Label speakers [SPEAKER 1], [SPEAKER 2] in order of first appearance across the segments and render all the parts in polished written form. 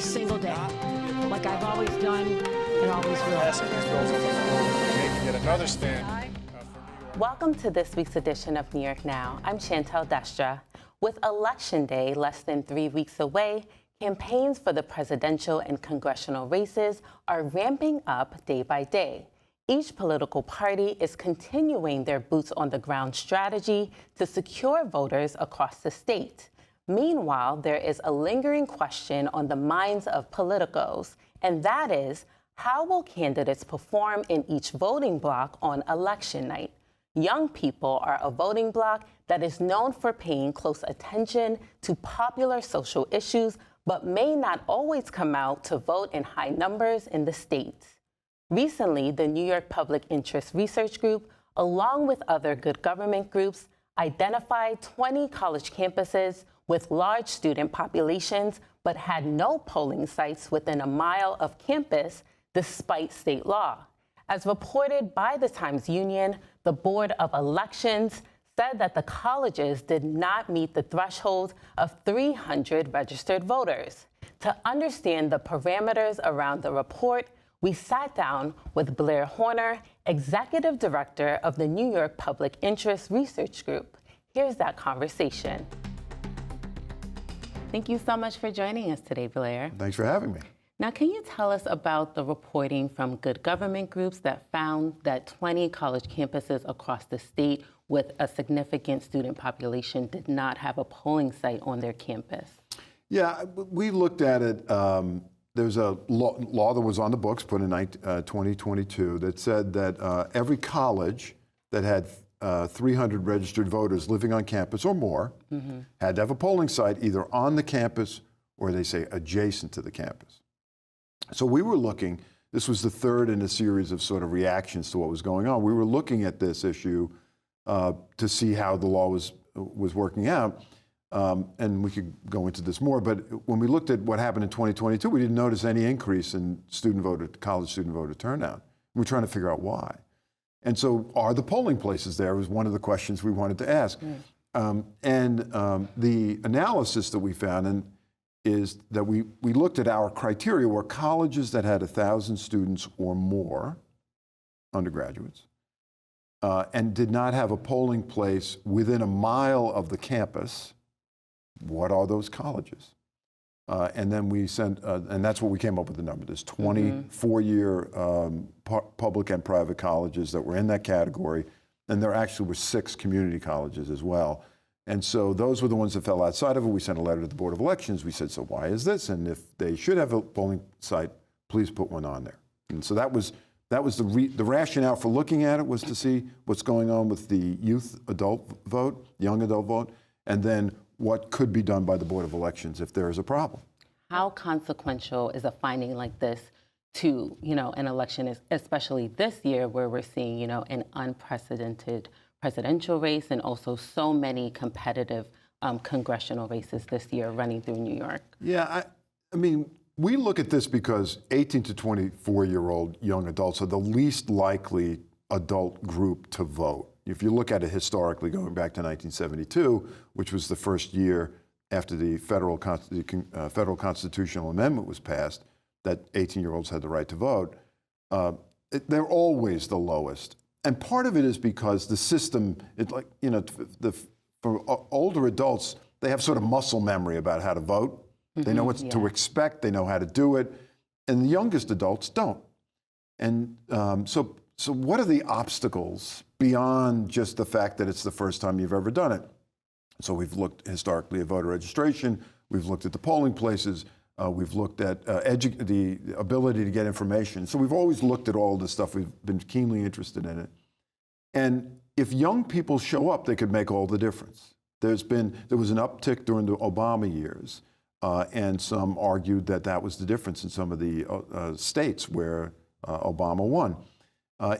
[SPEAKER 1] single day, like I've always done and always will.
[SPEAKER 2] Passing these bills on the floor, making yet another stand for New York.
[SPEAKER 3] Welcome to this week's edition of New York Now. I'm Chantel Destra. With Election Day less than 3 weeks away, campaigns for the presidential and congressional races are ramping up day by day. Each political party is continuing their boots-on-the-ground strategy to secure voters across the state. Meanwhile, there is a lingering question on the minds of politicos, and that is, how will candidates perform in each voting block on election night? Young people are a voting bloc that is known for paying close attention to popular social issues, but may not always come out to vote in high numbers in the state. Recently, the New York Public Interest Research Group, along with other good government groups, identified 20 college campuses with large student populations, but had no polling sites within a mile of campus, despite state law. As reported by the Times-Union, the Board of Elections said that the colleges did not meet the threshold of 300 registered voters. To understand the parameters around the report, we sat down with Blair Horner, Executive Director of the New York Public Interest Research Group. Here's that conversation. Thank you so much for joining us today, Blair.
[SPEAKER 4] Thanks for having me.
[SPEAKER 3] Now, can you tell us about the reporting from good government groups that found that 20 college campuses across the state with a significant student population did not have a polling site on their campus?
[SPEAKER 4] Yeah, we looked at it. There's a law that was on the books put in 2022 that said that every college that had 300 registered voters living on campus or more had to have a polling site either on the campus or they say adjacent to the campus. So we were looking, this was the third in a series of sort of reactions to what was going on. We were looking at this issue to see how the law was working out. And we could go into this more, but when we looked at what happened in 2022, we didn't notice any increase in college student voter turnout. We're trying to figure out why. And so are the polling places there was one of the questions we wanted to ask. The analysis that we found is that we looked at our criteria were colleges that had 1,000 students or more, undergraduates, and did not have a polling place within a mile of the campus. What are those colleges? And then we sent, and that's what we came up with the number. There's 20 four-year public and private colleges that were in that category, and there actually were 6 community colleges as well. And so those were the ones that fell outside of it. We sent a letter to the Board of Elections. We said, so why is this? And if they should have a polling site, please put one on there. And so that was the rationale for looking at it, was to see what's going on with the adult vote, young adult vote, and then what could be done by the Board of Elections if there is a problem.
[SPEAKER 3] How consequential is a finding like this to, an election, especially this year where we're seeing, an unprecedented presidential race and also so many competitive congressional races this year running through New York? Yeah,
[SPEAKER 4] I mean, we look at this because 18 to 24-year-old young adults are the least likely adult group to vote. If you look at it historically, going back to 1972, which was the first year after the federal constitutional amendment was passed, that 18-year-olds had the right to vote, they're always the lowest. And part of it is because the system, for older adults, they have sort of muscle memory about how to vote. They know what to expect, they know how to do it, and the youngest adults don't. And so what are the obstacles beyond just the fact that it's the first time you've ever done it? So we've looked historically at voter registration, we've looked at the polling places, we've looked at the ability to get information. So we've always looked at all this stuff. We've been keenly interested in it. And if young people show up, they could make all the difference. There was an uptick during the Obama years, and some argued that was the difference in some of the states where Obama won.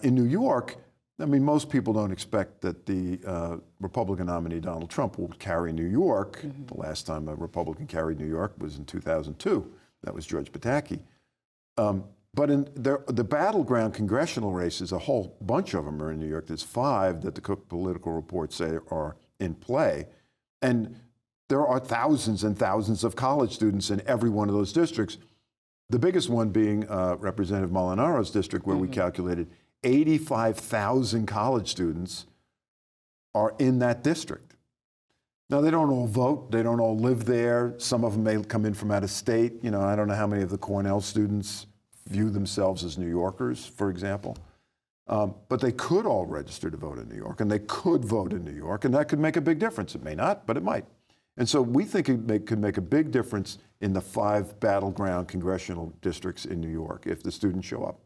[SPEAKER 4] In New York, I mean, most people don't expect that the Republican nominee, Donald Trump, will carry New York. The last time a Republican carried New York was in 2002. That was George Pataki. But in the battleground congressional races, a whole bunch of them are in New York. There's 5 that the Cook Political Report say are in play. And there are thousands and thousands of college students in every one of those districts. The biggest one being Representative Molinaro's district, where we calculated 85,000 college students are in that district. Now, they don't all vote. They don't all live there. Some of them may come in from out of state. You know, I don't know how many of the Cornell students view themselves as New Yorkers, for example. But they could all register to vote in New York, and they could vote in New York, and that could make a big difference. It may not, but it might. And so we think it could make a big difference in the 5 battleground congressional districts in New York if the students show up.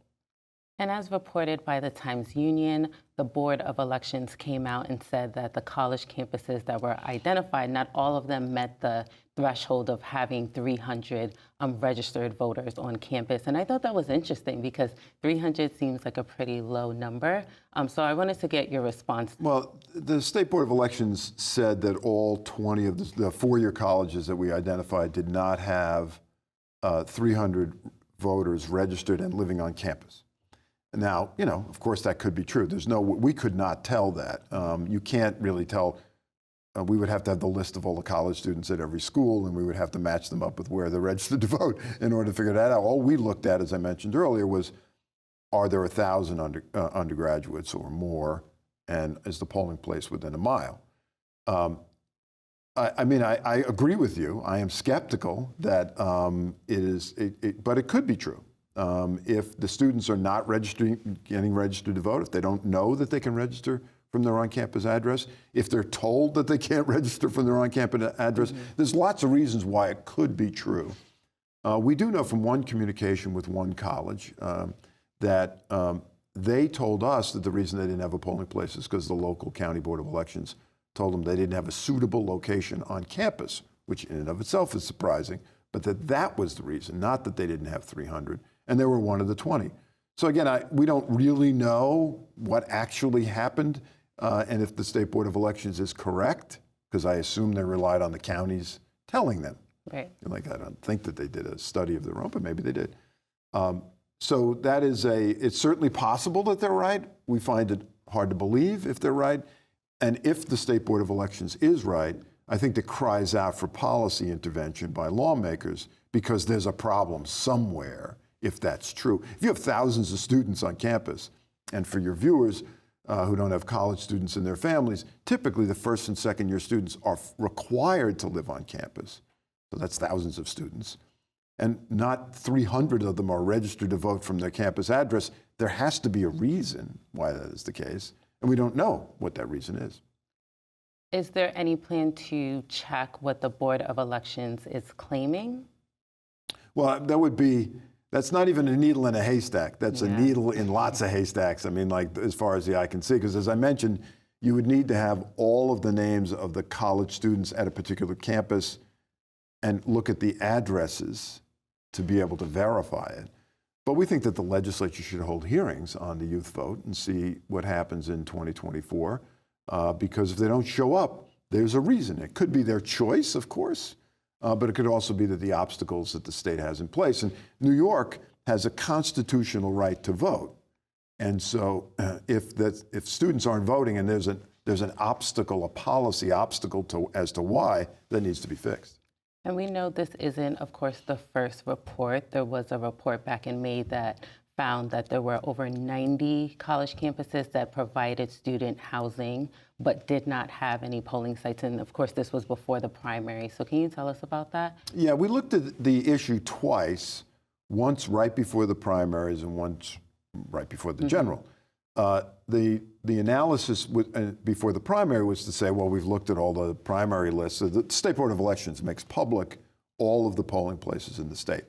[SPEAKER 3] And as reported by the Times-Union, the Board of Elections came out and said that the college campuses that were identified, not all of them met the threshold of having 300 registered voters on campus. And I thought that was interesting because 300 seems like a pretty low number. So I wanted to get your response.
[SPEAKER 4] Well, the State Board of Elections said that all 20 of the four-year colleges that we identified did not have 300 voters registered and living on campus. Now, you know, of course, that could be true. We could not tell that. You can't really tell. We would have to have the list of all the college students at every school, and we would have to match them up with where they're registered to vote in order to figure that out. All we looked at, as I mentioned earlier, was are there 1,000 undergraduates or more, and is the polling place within a mile? I mean, I agree with you. I am skeptical that but it could be true. If the students are not getting registered to vote, if they don't know that they can register from their on-campus address, if they're told that they can't register from their on-campus address, there's lots of reasons why it could be true. We do know from one communication with one college that they told us that the reason they didn't have a polling place is because the local county board of elections told them they didn't have a suitable location on campus, which in and of itself is surprising, but that was the reason, not that they didn't have 300. And they were one of the 20. So again, we don't really know what actually happened and if the State Board of Elections is correct, because I assume they relied on the counties telling them.
[SPEAKER 3] Right.
[SPEAKER 4] Like, I don't think that they did a study of their own, but maybe they did. So that is it's certainly possible that they're right. We find it hard to believe if they're right. And if the State Board of Elections is right, I think that cries out for policy intervention by lawmakers because there's a problem somewhere. If that's true. If you have thousands of students on campus, and for your viewers who don't have college students in their families, typically the first and second year students are required to live on campus. So that's thousands of students. And not 300 of them are registered to vote from their campus address. There has to be a reason why that is the case. And we don't know what that reason is.
[SPEAKER 3] Is there any plan to check what the Board of Elections is claiming?
[SPEAKER 4] Well, that's not even a needle in a haystack. That's a needle in lots of haystacks. I mean, like as far as the eye can see, because as I mentioned, you would need to have all of the names of the college students at a particular campus and look at the addresses to be able to verify it. But we think that the legislature should hold hearings on the youth vote and see what happens in 2024, because if they don't show up, there's a reason. It could be their choice, of course. But it could also be that the obstacles that the state has in place. And New York has a constitutional right to vote. And so if students aren't voting and there's an obstacle, a policy obstacle as to why, that needs to be fixed.
[SPEAKER 3] And we know this isn't, of course, the first report. There was a report back in May that found that there were over 90 college campuses that provided student housing but did not have any polling sites. And of course, this was before the primary. So can you tell us about that? Yeah,
[SPEAKER 4] we looked at the issue twice, once right before the primaries and once right before the general. The analysis before the primary was to say, well, we've looked at all the primary lists. So the State Board of Elections makes public all of the polling places in the state.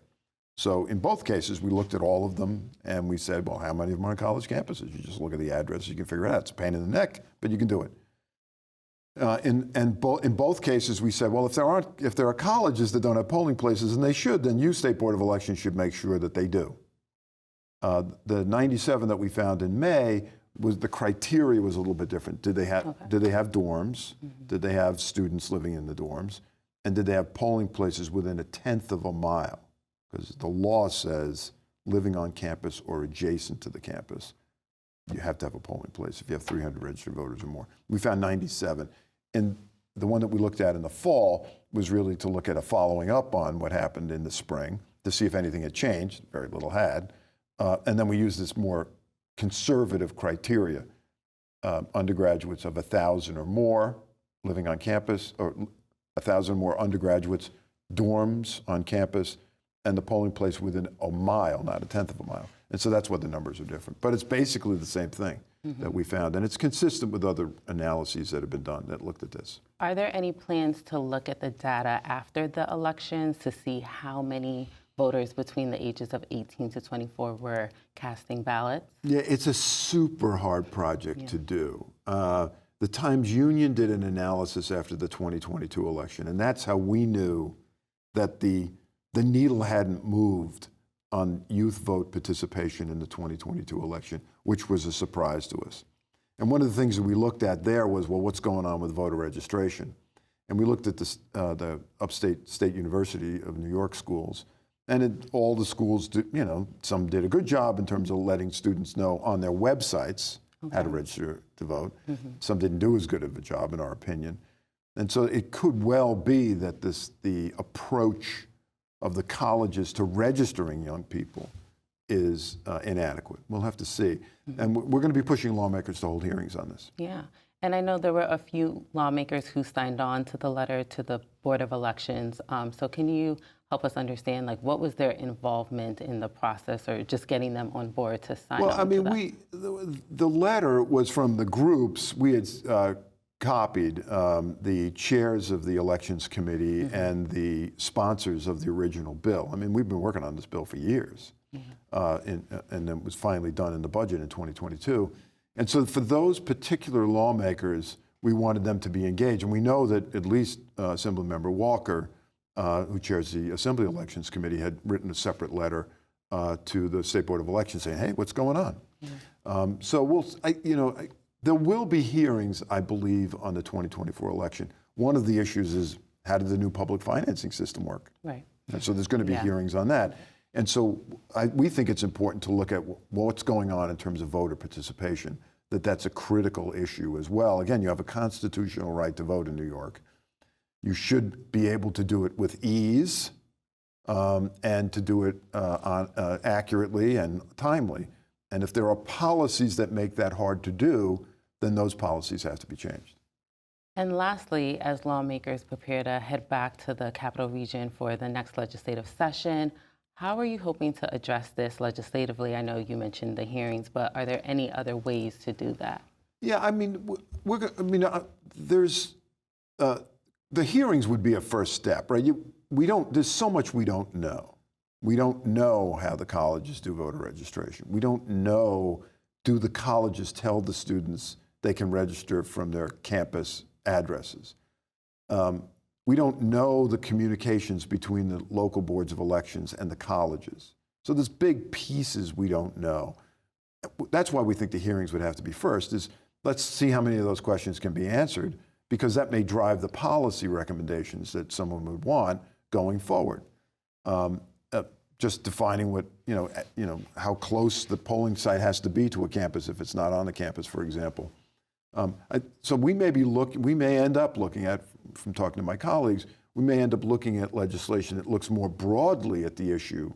[SPEAKER 4] So in both cases, we looked at all of them and we said, well, how many of them are on college campuses? You just look at the address, you can figure it out. It's a pain in the neck, but you can do it. In both cases, we said, well, if there are colleges that don't have polling places, and they should, then you, State Board of Elections, should make sure that they do. The 97 that we found in May, the criteria was a little bit different. Did they have dorms? Did they have students living in the dorms? And did they have polling places within 1/10 of a mile? Because the law says living on campus or adjacent to the campus, you have to have a polling place if you have 300 registered voters or more. We found 97. And the one that we looked at in the fall was really to look at following up on what happened in the spring to see if anything had changed. Very little had. And then we used this more conservative criteria. Undergraduates of 1,000 or more living on campus, or 1,000 or more undergraduates, dorms on campus, and the polling place within a mile, not a tenth of a mile. And so that's what the numbers are different. But it's basically the same thing that we found. And it's consistent with other analyses that have been done that looked at this.
[SPEAKER 3] Are there any plans to look at the data after the elections to see how many voters between the ages of 18 to 24 were casting ballots?
[SPEAKER 4] Yeah, it's a super hard project to do. The Times-Union did an analysis after the 2022 election, and that's how we knew that the needle hadn't moved on youth vote participation in the 2022 election, which was a surprise to us. And one of the things that we looked at there was, well, what's going on with voter registration? And we looked at the Upstate State University of New York schools, and all the schools, some did a good job in terms of letting students know on their websites how to register to vote. Some didn't do as good of a job, in our opinion. And so it could well be that the approach of the colleges to registering young people is inadequate. We'll have to see. And we're going to be pushing lawmakers to hold hearings on this.
[SPEAKER 3] Yeah. And I know there were a few lawmakers who signed on to the letter to the Board of Elections. So can you help us understand, like, what was their involvement in the process, or just getting them on board to sign on? Well, I mean,
[SPEAKER 4] the letter was from the groups. We had copied the chairs of the Elections Committee and the sponsors of the original bill. I mean, we've been working on this bill for years, and it was finally done in the budget in 2022. And so for those particular lawmakers, we wanted them to be engaged. And we know that at least Assemblymember Walker, who chairs the Assembly Elections Committee, had written a separate letter to the State Board of Elections saying, hey, what's going on? So there will be hearings, I believe, on the 2024 election. One of the issues is, how did the new public financing system work?
[SPEAKER 3] Right.
[SPEAKER 4] And so there's going to be hearings on that. And so we think it's important to look at what's going on in terms of voter participation, that's a critical issue as well. Again, you have a constitutional right to vote in New York. You should be able to do it with ease and to do it accurately and timely. And if there are policies that make that hard to do, then those policies have to be changed.
[SPEAKER 3] And lastly, as lawmakers prepare to head back to the Capital Region for the next legislative session, how are you hoping to address this legislatively? I know you mentioned the hearings, but are there any other ways to do that? Yeah, I mean,
[SPEAKER 4] the hearings would be a first step, right? There's so much we don't know. We don't know how the colleges do voter registration. We don't know, do the colleges tell the students they can register from their campus addresses? We don't know the communications between the local boards of elections and the colleges. So there's big pieces we don't know. That's why we think the hearings would have to be first, is let's see how many of those questions can be answered, because that may drive the policy recommendations that someone would want going forward. Just defining what, how close the polling site has to be to a campus if it's not on the campus, for example. So we may end up looking at, from talking to my colleagues, we may end up looking at legislation that looks more broadly at the issue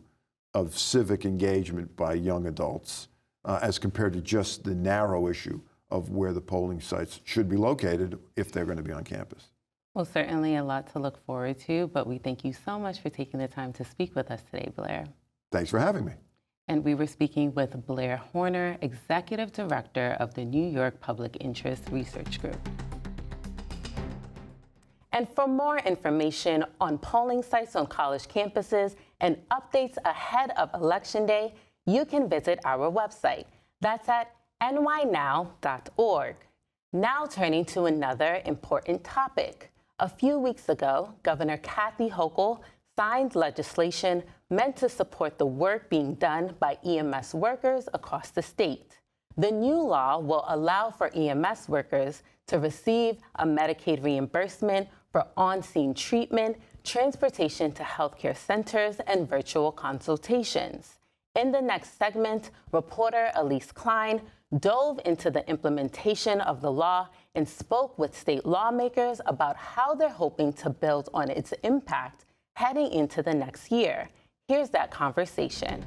[SPEAKER 4] of civic engagement by young adults as compared to just the narrow issue of where the polling sites should be located if they're going to be on campus.
[SPEAKER 3] Well, certainly a lot to look forward to, but we thank you so much for taking the time to speak with us today, Blair.
[SPEAKER 4] Thanks for having me.
[SPEAKER 3] And we were speaking with Blair Horner, Executive Director of the New York Public Interest Research Group. And for more information on polling sites on college campuses and updates ahead of Election Day, you can visit our website. That's at nynow.org. Now turning to another important topic. A few weeks ago, Governor Kathy Hochul signed legislation meant to support the work being done by EMS workers across the state. The new law will allow for EMS workers to receive a Medicaid reimbursement for on-scene treatment, transportation to healthcare centers, and virtual consultations. In the next segment, reporter Elise Klein dove into the implementation of the law and spoke with state lawmakers about how they're hoping to build on its impact heading into the next year. Here's that conversation.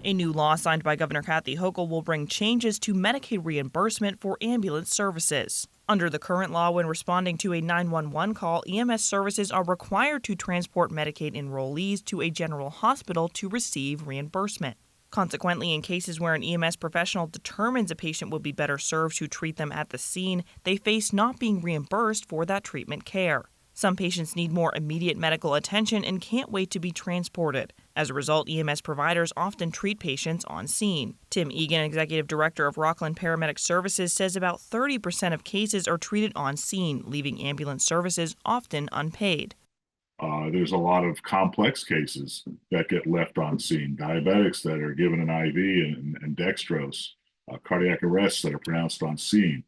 [SPEAKER 5] A new law signed by Governor Kathy Hochul will bring changes to Medicaid reimbursement for ambulance services. Under the current law, when responding to a 911 call, EMS services are required to transport Medicaid enrollees to a general hospital to receive reimbursement. Consequently, in cases where an EMS professional determines a patient would be better served to treat them at the scene, they face not being reimbursed for that treatment care. Some patients need more immediate medical attention and can't wait to be transported. As a result, EMS providers often treat patients on scene. Tim Egan, Executive Director of Rockland Paramedic Services, says about 30% of cases are treated on scene, leaving ambulance services often unpaid.
[SPEAKER 6] There's a lot of complex cases that get left on scene. Diabetics that are given an IV and dextrose, cardiac arrests that are pronounced on scene.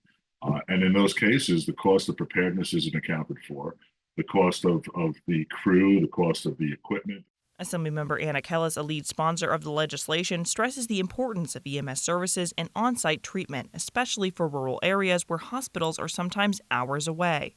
[SPEAKER 6] And in those cases, the cost of preparedness isn't accounted for. The cost of the crew, the cost of the equipment.
[SPEAKER 5] Assemblymember Anna Kellis, a lead sponsor of the legislation, stresses the importance of EMS services and on-site treatment, especially for rural areas where hospitals are sometimes hours away.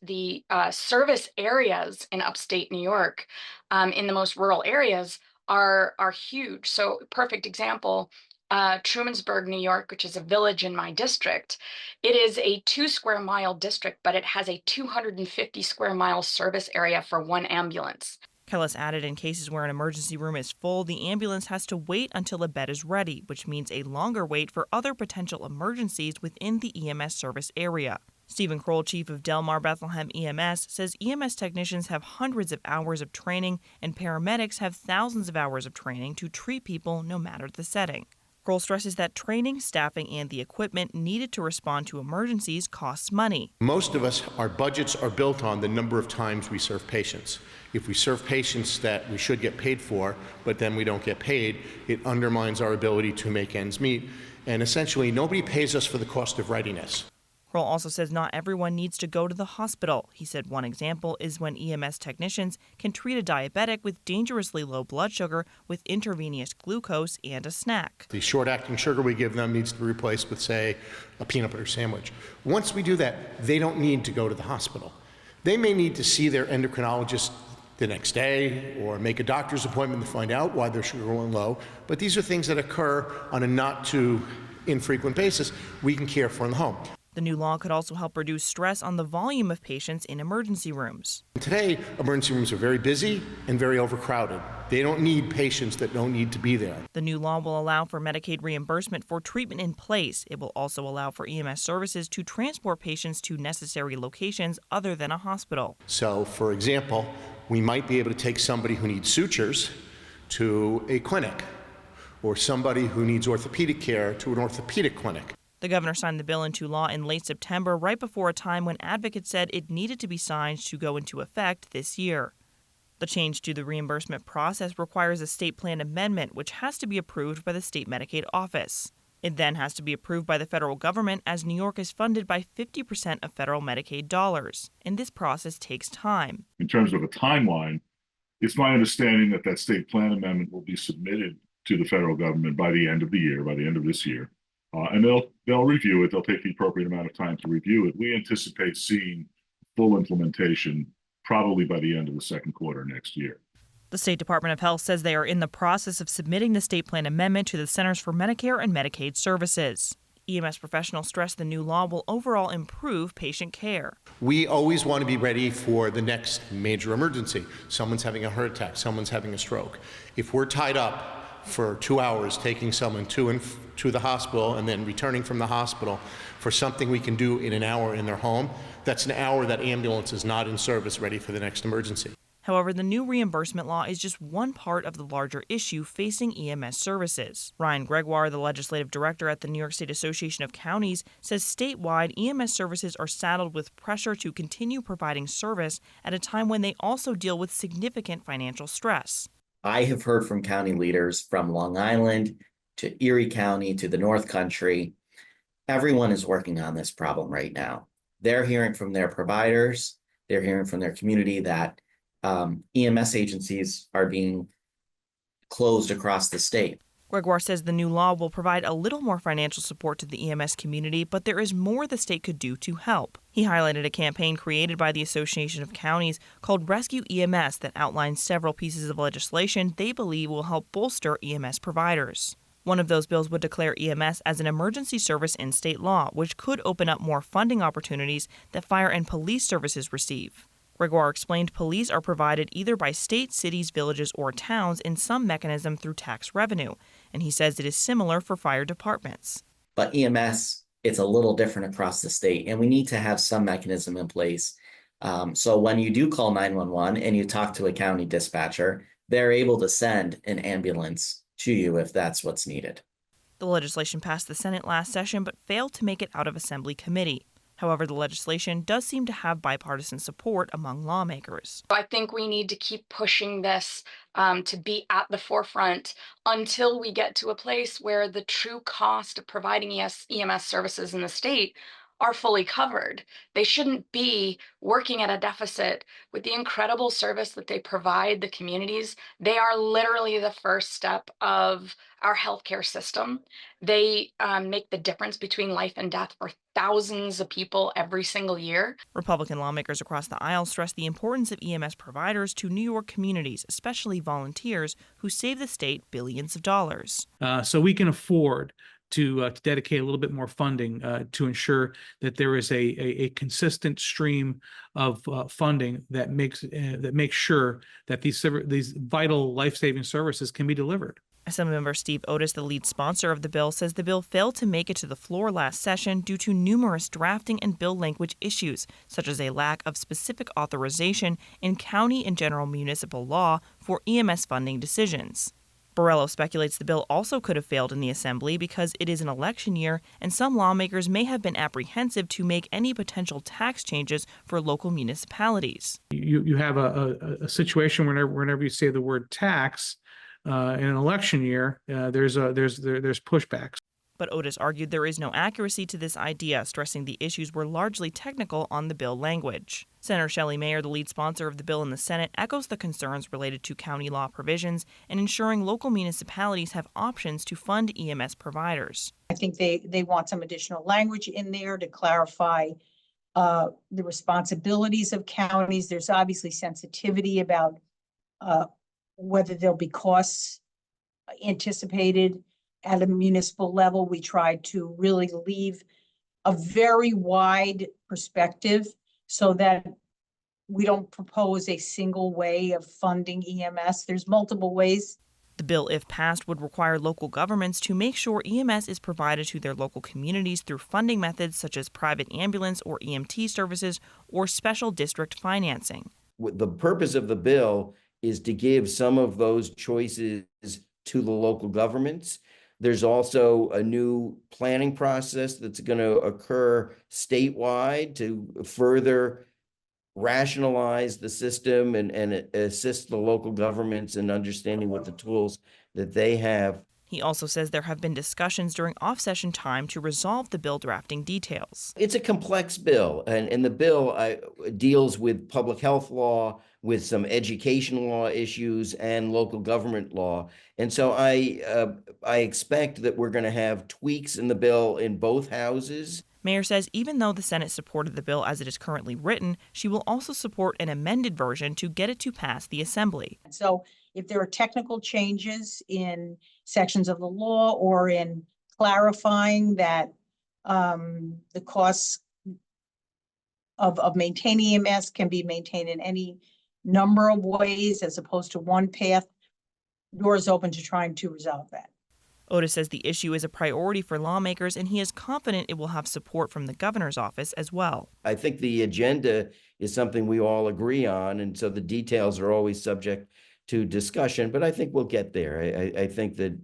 [SPEAKER 7] The service areas in upstate New York, in the most rural areas, are huge. So, perfect example, Trumansburg, New York, which is a village in my district. It is a 2 square mile district, but it has a 250 square mile service area for one ambulance.
[SPEAKER 5] Kellis added, in cases where an emergency room is full, the ambulance has to wait until a bed is ready, which means a longer wait for other potential emergencies within the EMS service area. Stephen Kroll, chief of Delmar Bethlehem EMS, says EMS technicians have hundreds of hours of training and paramedics have thousands of hours of training to treat people no matter the setting. Kroll stresses that training, staffing, and the equipment needed to respond to emergencies costs money.
[SPEAKER 8] Most of us, our budgets are built on the number of times we serve patients. If we serve patients that we should get paid for, but then we don't get paid, it undermines our ability to make ends meet. And essentially, nobody pays us for the cost of readiness.
[SPEAKER 5] Kroll also says not everyone needs to go to the hospital. He said one example is when EMS technicians can treat a diabetic with dangerously low blood sugar with intravenous glucose and a snack.
[SPEAKER 8] The short-acting sugar we give them needs to be replaced with, say, a peanut butter sandwich. Once we do that, they don't need to go to the hospital. They may need to see their endocrinologist the next day or make a doctor's appointment to find out why their sugar went low, but these are things that occur on a not too infrequent basis we can care for in the home.
[SPEAKER 5] The new law could also help reduce stress on the volume of patients in emergency rooms.
[SPEAKER 8] Today, emergency rooms are very busy and very overcrowded. They don't need patients that don't need to be there.
[SPEAKER 5] The new law will allow for Medicaid reimbursement for treatment in place. It will also allow for EMS services to transport patients to necessary locations other than a hospital.
[SPEAKER 8] So, for example, we might be able to take somebody who needs sutures to a clinic, or somebody who needs orthopedic care to an orthopedic clinic.
[SPEAKER 5] The governor signed the bill into law in late September, right before a time when advocates said it needed to be signed to go into effect this year. The change to the reimbursement process requires a state plan amendment, which has to be approved by the state Medicaid office. It then has to be approved by the federal government, as New York is funded by 50% of federal Medicaid dollars, and this process takes time.
[SPEAKER 6] In terms of a timeline, it's my understanding that that state plan amendment will be submitted to the federal government by the end of the year, by the end of this year. And they'll review it. They'll take the appropriate amount of time to review it. We anticipate seeing full implementation probably by the end of the second quarter next year.
[SPEAKER 5] The State Department of Health says they are in the process of submitting the state plan amendment to the Centers for Medicare and Medicaid Services. EMS professionals stress the new law will overall improve patient care.
[SPEAKER 8] We always want to be ready for the next major emergency. Someone's having a heart attack, someone's having a stroke. If we're tied up for 2 hours taking someone to the hospital and then returning from the hospital for something we can do in an hour in their home, that's an hour that ambulance is not in service ready for the next emergency.
[SPEAKER 5] However, the new reimbursement law is just one part of the larger issue facing EMS services. Ryan Gregoire, the legislative director at the New York State Association of Counties, says statewide EMS services are saddled with pressure to continue providing service at a time when they also deal with significant financial stress.
[SPEAKER 9] I have heard from county leaders from Long Island to Erie County to the North Country. Everyone is working on this problem right now. They're hearing from their providers. They're hearing from their community that EMS agencies are being closed across the state.
[SPEAKER 5] Gregoire says the new law will provide a little more financial support to the EMS community, but there is more the state could do to help. He highlighted a campaign created by the Association of Counties called Rescue EMS that outlines several pieces of legislation they believe will help bolster EMS providers. One of those bills would declare EMS as an emergency service in state law, which could open up more funding opportunities that fire and police services receive. Gregoire explained police are provided either by states, cities, villages, or towns in some mechanism through tax revenue, and he says it is similar for fire departments.
[SPEAKER 9] But EMS, it's a little different across the state, and we need to have some mechanism in place. So when you do call 911 and you talk to a county dispatcher, they're able to send an ambulance to you if that's what's needed.
[SPEAKER 5] The legislation passed the Senate last session but failed to make it out of Assembly committee. However, the legislation does seem to have bipartisan support among lawmakers.
[SPEAKER 7] I think we need to keep pushing this to be at the forefront until we get to a place where the true cost of providing EMS services in the state are fully covered. They shouldn't be working at a deficit with the incredible service that they provide the communities. They are literally the first step of our healthcare system. They make the difference between life and death for thousands of people every single year.
[SPEAKER 5] Republican lawmakers across the aisle stress the importance of EMS providers to New York communities, especially volunteers who save the state billions of dollars.
[SPEAKER 10] So we can afford to dedicate a little bit more funding to ensure that there is a consistent stream of funding that makes sure that these vital life-saving services can be delivered.
[SPEAKER 5] Assemblymember Steve Otis, the lead sponsor of the bill, says the bill failed to make it to the floor last session due to numerous drafting and bill language issues, such as a lack of specific authorization in county and general municipal law for EMS funding decisions. Borrello speculates the bill also could have failed in the Assembly because it is an election year and some lawmakers may have been apprehensive to make any potential tax changes for local municipalities.
[SPEAKER 10] You have a situation whenever you say the word tax in an election year, there's pushbacks.
[SPEAKER 5] But Otis argued there is no accuracy to this idea, stressing the issues were largely technical on the bill language. Senator Shelley Mayer, the lead sponsor of the bill in the Senate, echoes the concerns related to county law provisions and ensuring local municipalities have options to fund EMS providers.
[SPEAKER 11] I think they want some additional language in there to clarify the responsibilities of counties. There's obviously sensitivity about whether there'll be costs anticipated at a municipal level. We tried to really leave a very wide perspective so that we don't propose a single way of funding EMS. There's multiple ways.
[SPEAKER 5] The bill, if passed, would require local governments to make sure EMS is provided to their local communities through funding methods such as private ambulance or EMT services or special district financing.
[SPEAKER 12] The purpose of the bill is to give some of those choices to the local governments. There's also a new planning process that's going to occur statewide to further rationalize the system and assist the local governments in understanding what the tools that they have.
[SPEAKER 5] He also says there have been discussions during off-session time to resolve the bill drafting details.
[SPEAKER 12] It's a complex bill, and the bill deals with public health law, with some education law issues, and local government law. And so I expect that we're going to have tweaks in the bill in both houses.
[SPEAKER 5] Mayer says even though the Senate supported the bill as it is currently written, she will also support an amended version to get it to pass the Assembly.
[SPEAKER 11] So if there are technical changes in sections of the law or in clarifying that the costs of maintaining EMS can be maintained in any number of ways as opposed to one path, doors open to trying to resolve that.
[SPEAKER 5] Otis says the issue is a priority for lawmakers, and he is confident it will have support from the governor's office as well.
[SPEAKER 12] I think the agenda is something we all agree on, and so the details are always subject to discussion, but I think we'll get there. I think that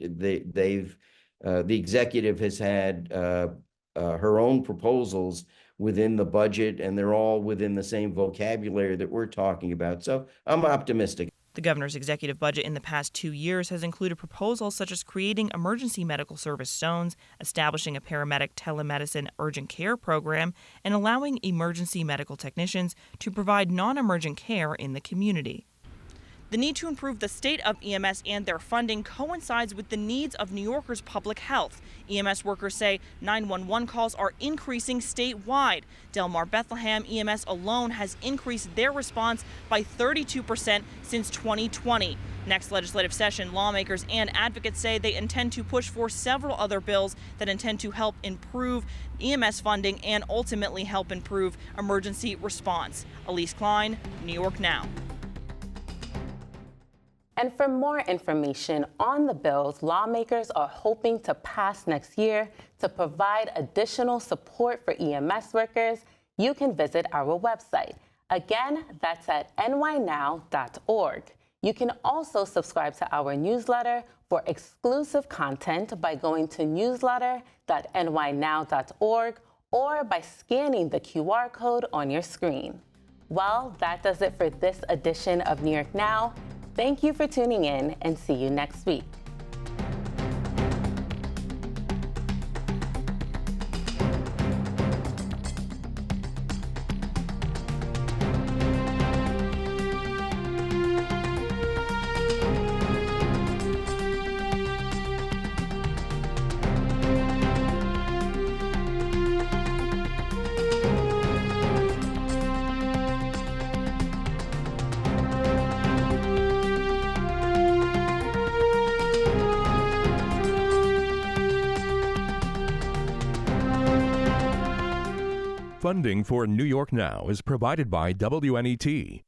[SPEAKER 12] the executive has had her own proposals within the budget, and they're all within the same vocabulary that we're talking about. So I'm optimistic.
[SPEAKER 5] The governor's executive budget in the past 2 years has included proposals such as creating emergency medical service zones, establishing a paramedic telemedicine urgent care program, and allowing emergency medical technicians to provide non-emergent care in the community. The need to improve the state of EMS and their funding coincides with the needs of New Yorkers' public health. EMS workers say 911 calls are increasing statewide. Del Mar Bethlehem EMS alone has increased their response by 32% since 2020. Next legislative session, lawmakers and advocates say they intend to push for several other bills that intend to help improve EMS funding and ultimately help improve emergency response. Elise Klein, New York Now.
[SPEAKER 3] And for more information on the bills lawmakers are hoping to pass next year to provide additional support for EMS workers, you can visit our website. Again, that's at nynow.org. You can also subscribe to our newsletter for exclusive content by going to newsletter.nynow.org or by scanning the QR code on your screen. Well, that does it for this edition of New York Now. Thank you for tuning in and see you next week.
[SPEAKER 13] Funding for New York Now is provided by WNET,